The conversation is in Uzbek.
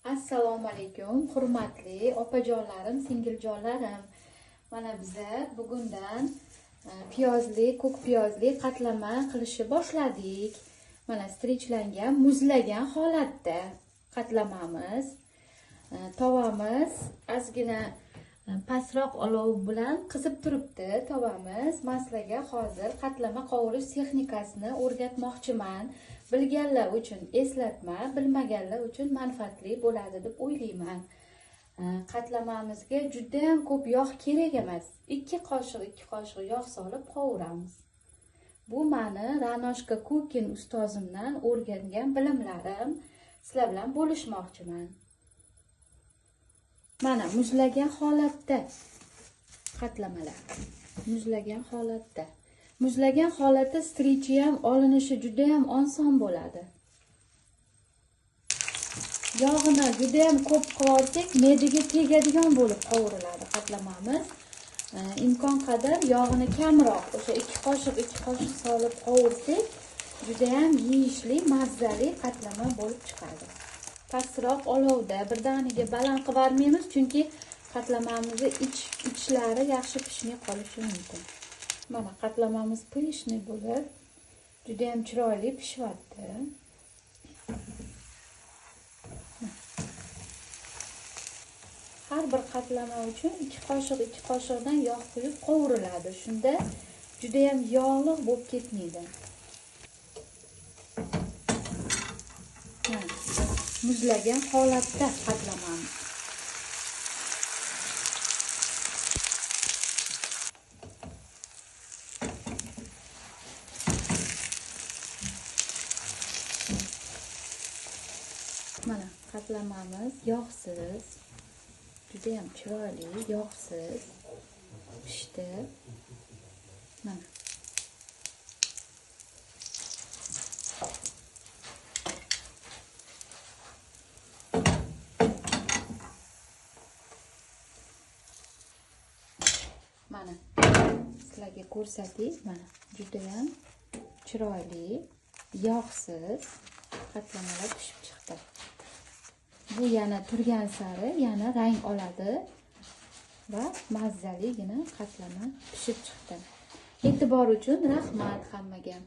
Assalomu alaykum, hurmatli opajonlarim, singiljonlarim. Mana biza bugundan piyozli, ko'k piyozli qatlama qilishni boshladik. Mana strichlangan, muzlagan holatda qatlamamiz. Tovamiz ozgina pastroq olov bilan qizib turibdi. Tovamiz maslaga hozir qatlama qovurish texnikasini o'rgatmoqchiman. Bilganlar uchun eslatma, bilmaganlar uchun manfaatli bo'ladi deb o'ylayman. Qatlamamizga juda ham ko'p yog' kerak emas. 2 qoshiq yog' solib qovuramiz. Bu meni Ranoshka Cooking ustozimdan o'rgangan bilimlarim sizlar bilan bo'lishmoqchiman. Mana muzlagan holatda qatlamalar. Muzlagan holatda. Muzlagan holatda strichi ham olinishi juda ham oson bo'ladi. Yog'ini juda ham ko'p qilsak, me'daga tegadigan bo'lib qovuriladi qatlamamiz. Imkon qadar yog'ini kamroq, o'sha 2 qoshiq solib qovursak, juda ham yeyishli, mazali qatlama bo'lib chiqadi. Pastroq olovda birdaniga baland qilib bermaymiz, chunki qatlamamizning ichlari yaxshi pishmay qolishi mumkin. Mana qatlamamiz pishni bo'lib, juda ham chiroyli pishyapti. Har bir qatlama uchun 2 qoshiqdan yog' quyib qovuriladi. Shunda juda ham yog'li bo'lib ketmaydi. Muzlagan holatda qatlamamiz. Mana qatlamamiz yog'siz, juda ham chiroyli, yog'siz pishdi. Mana mana sizlarga ko'rsatdik. Mana juda ham chiroyli, yog'siz qatlamalar pishib chiqdi. Bu yana turgan sari yana rang oladi va mazzaligina qatlama pishib chiqdi. E'tibor uchun rahmat hammaga.